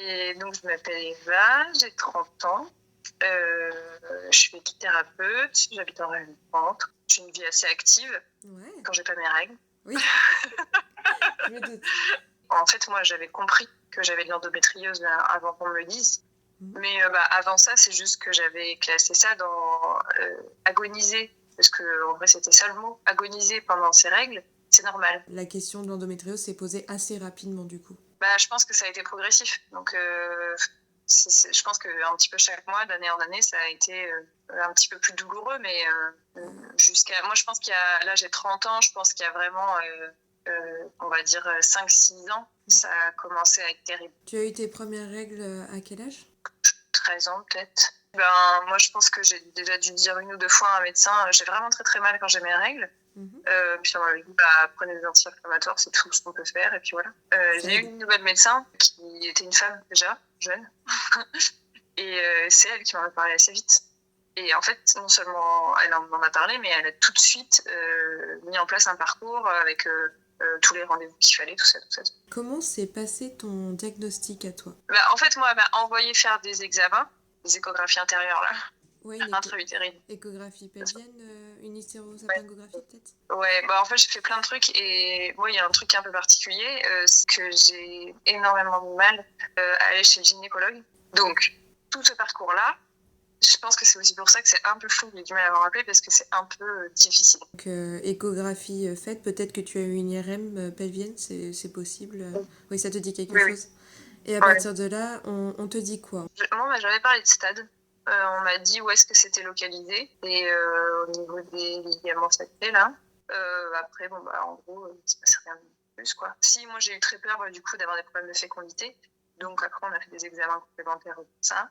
Et donc, je m'appelle Eva, j'ai 30 ans. Je suis équithérapeute, j'habite en Rennes-Centre. J'ai une vie assez active quand j'ai pas mes règles. Oui, je me doute. En fait, moi, j'avais compris que j'avais de l'endométriose avant qu'on me le dise. Mais avant ça, c'est juste que j'avais classé ça dans agoniser. Parce que en vrai, c'était ça le mot. Agoniser pendant ses règles, c'est normal. La question de l'endométriose s'est posée assez rapidement du coup. Je pense que ça a été progressif. Donc, je pense qu'un petit peu chaque mois, d'année en année, ça a été un petit peu plus douloureux. Mais jusqu'à... Moi, je pense qu'il y a... Là, j'ai 30 ans. Je pense qu'il y a vraiment, on va dire, 5-6 ans, ça a commencé à être terrible. Tu as eu tes premières règles à quel âge ? 13 ans, peut-être. Moi, je pense que j'ai déjà dû dire 1 ou 2 fois à un médecin, j'ai vraiment très très mal quand j'ai mes règles. Puis on m'a dit, prenez des anti-inflammatoires, c'est tout ce qu'on peut faire, et puis voilà. J'ai eu une nouvelle médecin, qui était une femme déjà, jeune, et c'est elle qui m'en a parlé assez vite. Et en fait, non seulement elle en a parlé, mais elle a tout de suite mis en place un parcours avec tous les rendez-vous qu'il fallait, tout ça. Comment s'est passé ton diagnostic à toi ? En fait, moi, elle m'a envoyé faire des examens, des échographies intérieures, là. Ouais, intra-utérine. Échographie pelvienne, une hystérosalpingographie peut-être ? Ouais, en fait, j'ai fait plein de trucs et moi, il y a un truc un peu particulier, c'est que j'ai énormément de mal à aller chez le gynécologue. Donc, tout ce parcours-là, je pense que c'est aussi pour ça que c'est un peu flou, j'ai du mal à m'en rappeler parce que c'est un peu difficile. Donc, échographie faite, peut-être que tu as eu une IRM pelvienne, c'est possible. Oui, ça te dit quelque chose. Et à partir de là, on te dit quoi ? Moi, j'avais parlé de stade. On m'a dit où est-ce que c'était localisé et au niveau des ligaments sacrés, là. Après, en gros, il se passe rien de plus, quoi. Si, moi, j'ai eu très peur, du coup, d'avoir des problèmes de fécondité. Donc, après, on a fait des examens complémentaires et tout ça.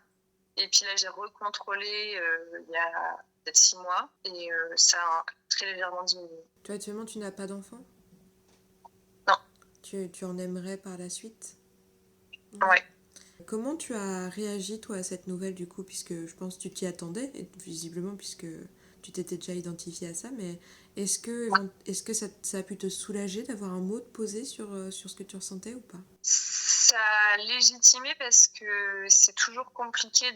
Et puis là, j'ai recontrôlé il y a peut-être 6 mois et ça a très légèrement diminué. Toi, actuellement, tu n'as pas d'enfant ? Non. Tu en aimerais par la suite ? Ouais. Comment tu as réagi, toi, à cette nouvelle, du coup, puisque je pense que tu t'y attendais, visiblement, puisque tu t'étais déjà identifié à ça, mais est-ce que ça a pu te soulager d'avoir un mot de posé sur ce que tu ressentais ou pas ? Ça a légitimé parce que c'est toujours compliqué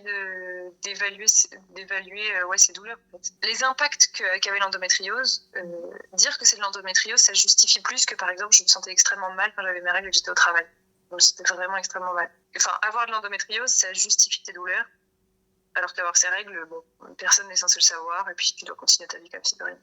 d'évaluer ces douleurs. En fait. Les impacts qu'avait l'endométriose, dire que c'est de l'endométriose, ça justifie plus que, par exemple, je me sentais extrêmement mal quand j'avais mes règles et que j'étais au travail. Donc, c'était vraiment extrêmement mal. Enfin, avoir de l'endométriose, ça justifie tes douleurs, alors qu'avoir ces règles, personne n'est censé le savoir, et puis tu dois continuer ta vie comme si de rien.